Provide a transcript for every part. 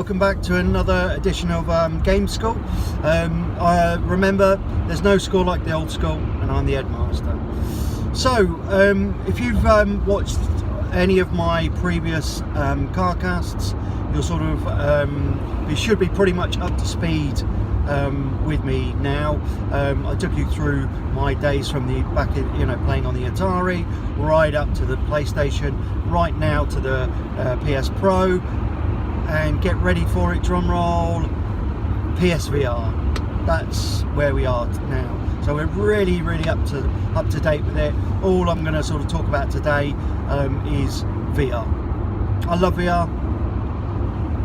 welcome back to another edition of Game School. Remember, there's no school like the old school, and I'm the headmaster. So, if you've watched any of my previous car casts, you'll sort of you should be pretty much up to speed with me now. I took you through my days from the back in, playing on the Atari, right up to the PlayStation, right now to the PS Pro, and get ready for it, drum roll, PSVR. That's where we are now. So we're really up to date with it. All I'm going to sort of talk about today is VR. I love VR.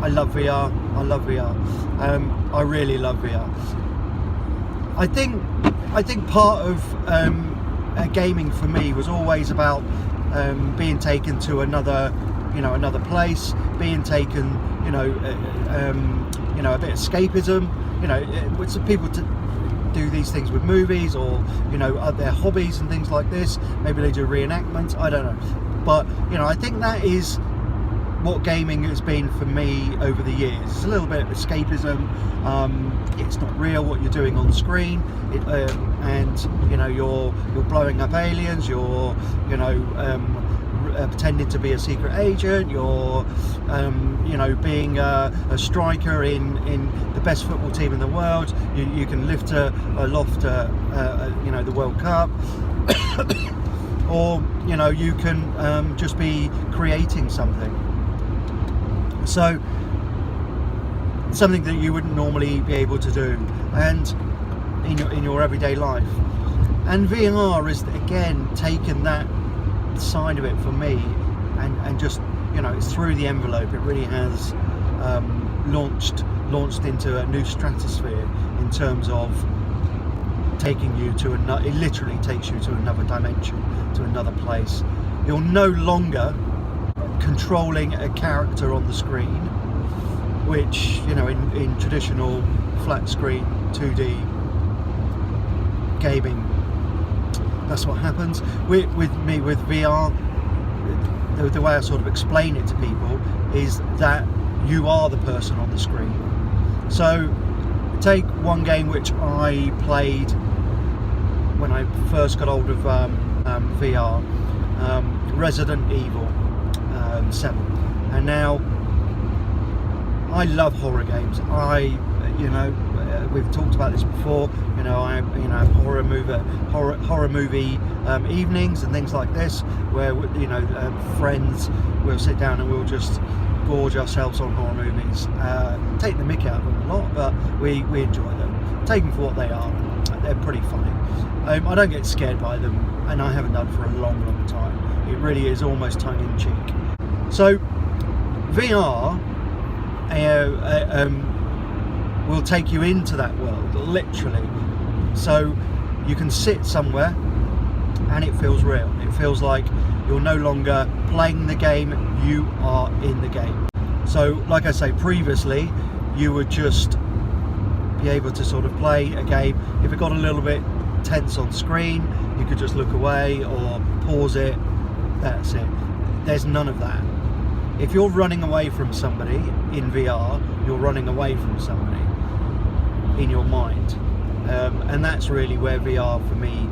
I love VR. I love VR. I really love VR. I think part of gaming for me was always about being taken to another place, being taken, a bit of escapism. With people do these things with movies or their hobbies and things like this. Maybe they do reenactments. I don't know, but I think that is what gaming has been for me over the years. It's a little bit of escapism. It's not real what you're doing on screen, and you're blowing up aliens. You're pretending to be a secret agent. You're being a striker in the best football team in the world. You can lift aloft the World Cup. Or you can just be creating something. So something that you wouldn't normally be able to do, and in your everyday life. And VR has again taken that side of it for me, and just it's through the envelope. It really has launched into a new stratosphere in terms of taking you to another. It literally takes you to another dimension, to another place. You're no longer controlling a character on the screen, which in traditional flat screen 2D gaming, that's what happens. With VR, the way I sort of explain it to people is that you are the person on the screen. So take one game which I played when I first got hold of VR, Resident Evil 7, and now I love horror games. We've talked about this before. I have horror movie evenings and things like this, where friends will sit down and we'll just gorge ourselves on horror movies. Take the mick out of them a lot, but we enjoy them. Take them for what they are. They're pretty funny. I don't get scared by them, and I haven't done for a long time. It really is almost tongue-in-cheek. So VR will take you into that world, literally. So you can sit somewhere and it feels real. It feels like you're no longer playing the game, you are in the game. So like I say, previously you would just be able to sort of play a game. If it got a little bit tense on screen, you could just look away or pause it. That's it. There's none of that. If you're running away from somebody in VR, you're running away from somebody in your mind, and that's really where VR for me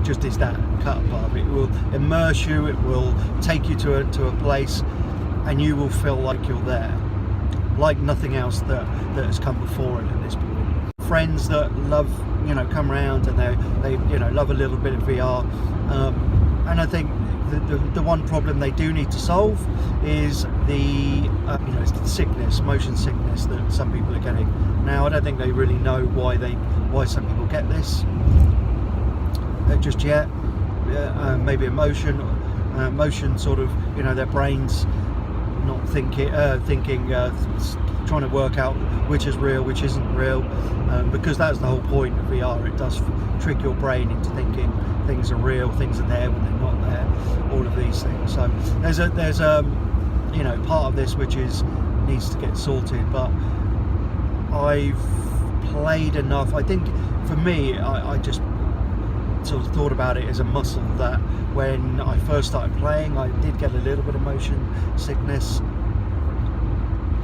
just is that cut above. It will immerse you, it will take you to a place, and you will feel like you're there, like nothing else that has come before it at this point. Friends that love, come around and they love a little bit of VR, and I think the one problem they do need to solve is the sickness, motion sickness that some people are getting. Now I don't think they really know why some people get this just yet. Maybe motion sort of, their brains not thinking, trying to work out which is real, which isn't real, because that's the whole point of VR. It does trick your brain into thinking things are real, things are there when they're not there, all of these things. So there's part of this which needs to get sorted, but I've played enough. I think for me, I just sort of thought about it as a muscle that when I first started playing, I did get a little bit of motion sickness,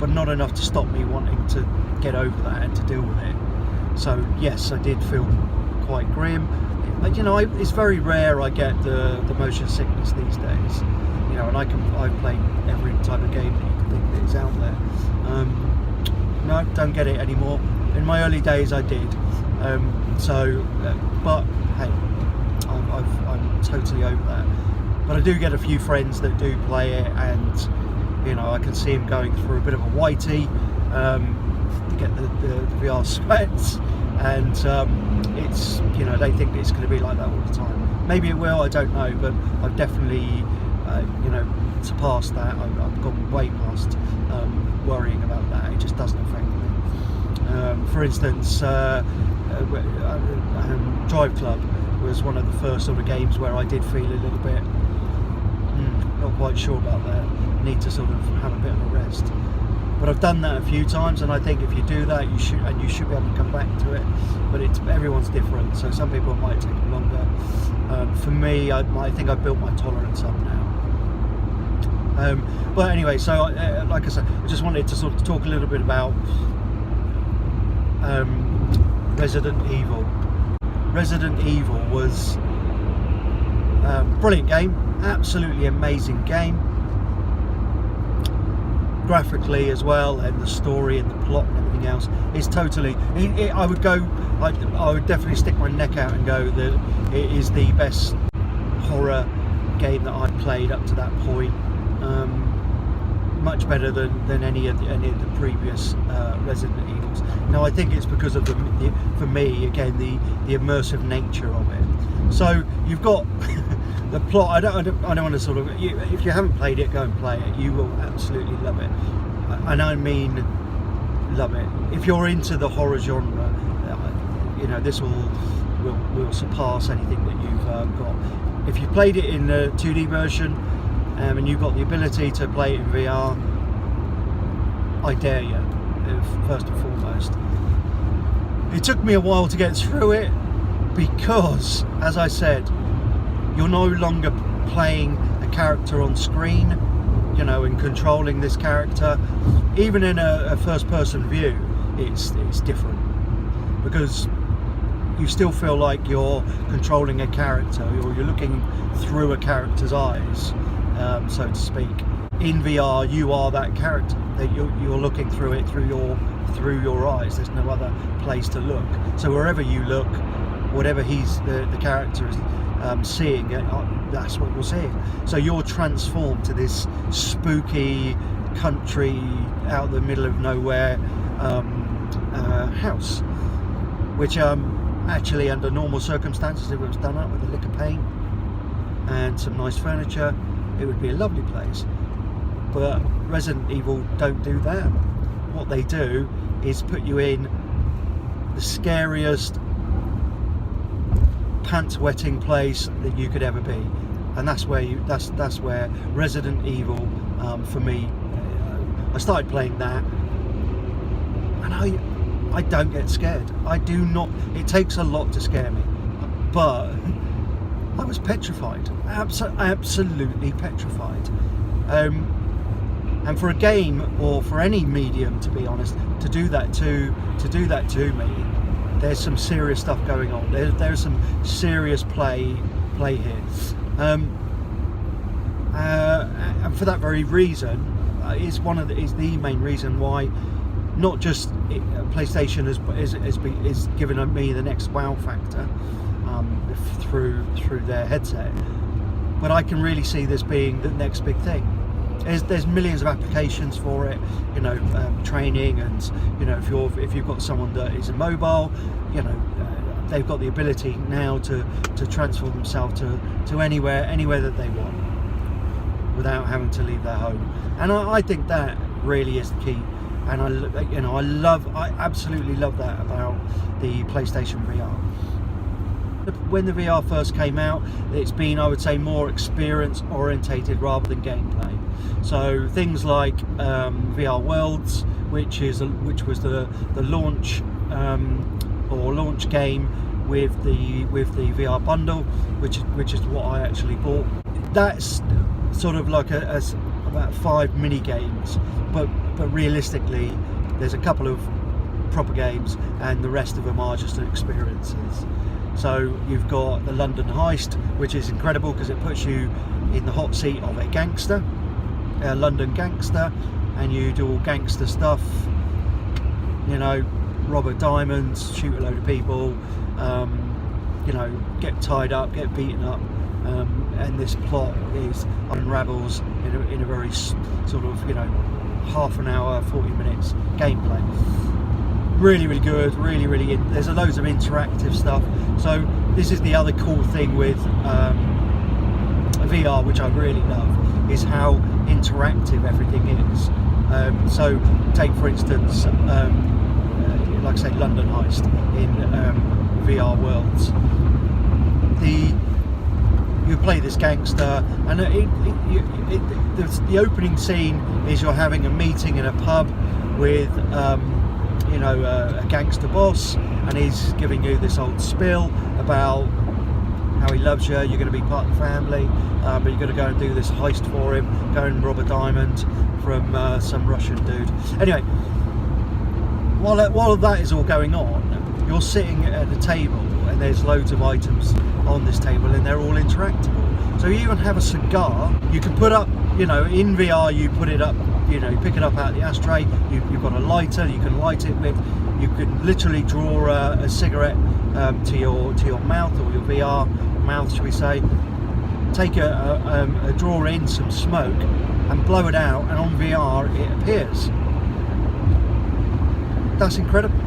but not enough to stop me wanting to get over that and to deal with it. So yes, I did feel quite grim. You know, it's very rare I get the motion sickness these days. You know, and I've played every type of game that you can think that is out there. No, don't get it anymore. In my early days, I did. But hey, I'm totally over that. But I do get a few friends that do play it, and you know, I can see them going through a bit of a whitey to get the VR sweats, and it's, you know, they think it's going to be like that all the time. Maybe it will, I don't know, but I've definitely you know, surpassed that. I've gone way past worrying about that. It just doesn't affect me. For instance, Drive Club was one of the first sort of games where I did feel a little bit not quite sure about that. Need to sort of have a bit of a rest. But I've done that a few times, and I think if you do that, you should be able to come back to it. But everyone's different, so some people it might take longer. For me, I think I've built my tolerance up now. But anyway, so like I said, I just wanted to sort of talk a little bit about Resident Evil. Resident Evil was a brilliant game, absolutely amazing game. Graphically as well, and the story and the plot and everything else is totally. I would definitely stick my neck out and go that it is the best horror game that I've played up to that point. Much better than any of the previous Resident Evils. Now I think it's because of for me again the immersive nature of it. So you've got the plot. I don't want to sort of. If you haven't played it, go and play it. You will absolutely love it, and I mean love it. If you're into the horror genre, you know, this will surpass anything that you've got. If you played it in the 2D version, and you've got the ability to play it in VR, I dare you, first and foremost. It took me a while to get through it because, as I said, you're no longer playing a character on screen, you know, and controlling this character. Even in a first-person view, it's different, because you still feel like you're controlling a character, or you're looking through a character's eyes, so to speak. In VR, you are that character. That you're looking through it through your eyes. There's no other place to look. So wherever you look, whatever the character is seeing, that's what you're seeing. So you're transformed to this spooky country out in the middle of nowhere house, which actually under normal circumstances, if it was done up with a lick of paint and some nice furniture, it would be a lovely place. But Resident Evil don't do that. What they do is put you in the scariest, pants-wetting place that you could ever be, and that's where Resident Evil, for me, I started playing that, and I don't get scared. I do not. It takes a lot to scare me, but I was petrified, absolutely petrified. And for a game, or for any medium, to be honest, to do that to me, there's some serious stuff going on. There's some serious play here, and for that very reason, is the main reason why not just PlayStation is giving me the next wow factor through their headset, but I can really see this being the next big thing. There's millions of applications for it, you know, training, and you know, if you've got someone that is immobile, you know, they've got the ability now to transform themselves to anywhere that they want without having to leave their home. And I think that really is the key. And I absolutely love that about the PlayStation VR. When the VR first came out, it's been, I would say, more experience orientated rather than gameplay. So things like VR Worlds, which was the launch or launch game with the VR bundle, which is what I actually bought. That's sort of like about 5 mini games, but but realistically, there's a couple of proper games, and the rest of them are just experiences. So you've got the London Heist, which is incredible because it puts you in the hot seat of a gangster, a London gangster, and you do all gangster stuff, you know, rob a diamonds, shoot a load of people, you know, get tied up, get beaten up, and this plot is unravels in a very sort of, you know, half an hour, 40 minutes gameplay. Really, really good, really there's loads of interactive stuff. So this is the other cool thing with VR, which I really love, is how interactive everything is. So take for instance, like I say, London Heist in VR worlds. You play this gangster, and the opening scene is you're having a meeting in a pub with you know, a gangster boss, and he's giving you this old spiel about how he loves you, you're going to be part of the family, but you're going to go and do this heist for him, go and rob a diamond from some Russian dude. Anyway, while that is all going on, you're sitting at a table, and there's loads of items on this table, and they're all interactable. So you even have a cigar you can put up, you know, in VR, you put it up, you know, you pick it up out of the ashtray, you've got a lighter, you can light it with, you can literally draw a cigarette to your mouth, or your VR mouth, shall we say, take a draw in some smoke and blow it out, and on VR it appears. That's incredible.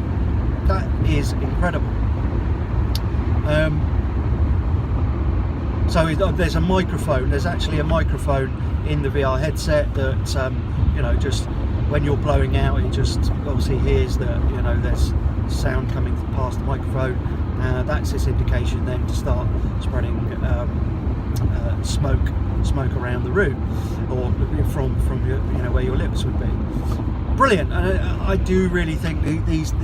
That is incredible. So there's a microphone, there's actually a microphone in the VR headset that you know, just when you're blowing out, it just obviously hears that, you know, there's sound coming past the microphone. That's its indication then to start spreading smoke around the room, or from your, you know, where your lips would be. Brilliant. And I do really think these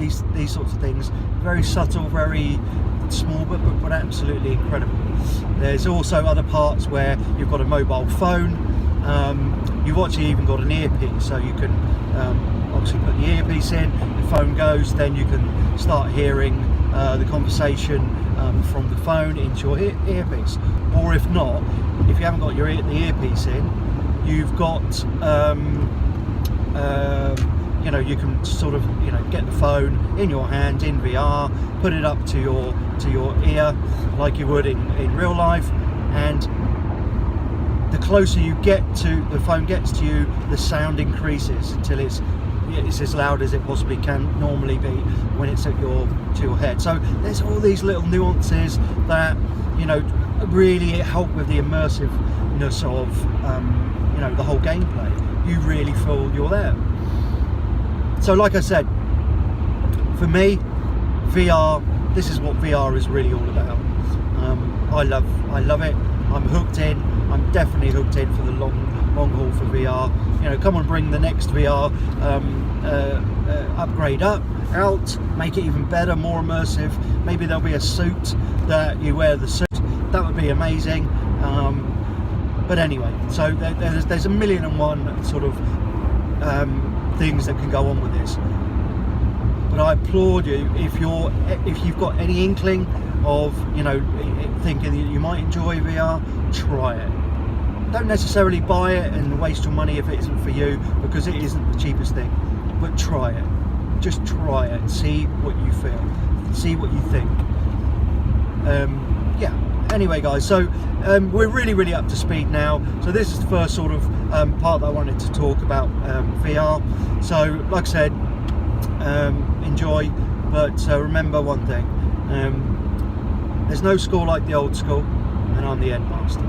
sorts of things, very subtle, very small, but absolutely incredible. There's also other parts where you've got a mobile phone. You've actually even got an earpiece, so you can obviously put the earpiece in, the phone goes, then you can start hearing the conversation from the phone into your earpiece. Or if not, if you haven't got the earpiece in, you've got you know, you can sort of, you know, get the phone in your hand in VR, put it up to your ear like you would in real life, and the closer you get to the phone gets to you, the sound increases until it's as loud as it possibly can normally be when it's at to your head. So there's all these little nuances that, you know, really help with the immersiveness of you know, the whole gameplay. You really feel you're there. So like I said, for me, VR, this is what VR is really all about. I love it. I'm hooked in. I'm definitely hooked in for the long haul for VR. You know, come on, bring the next VR upgrade out, make it even better, more immersive. Maybe there'll be a suit that you wear the suit. That would be amazing. But anyway, so there's a million and one sort of things that can go on with this. But I applaud you if you've got any inkling of, you know, thinking that you might enjoy VR, try it. Don't necessarily buy it and waste your money if it isn't for you, because it isn't the cheapest thing. But try it. Just try it. See what you feel. See what you think. Yeah. Anyway, guys, so we're really up to speed now. So this is the first sort of part that I wanted to talk about VR. So like I said, enjoy, but remember one thing, there's no school like the old school, and I'm the headmaster.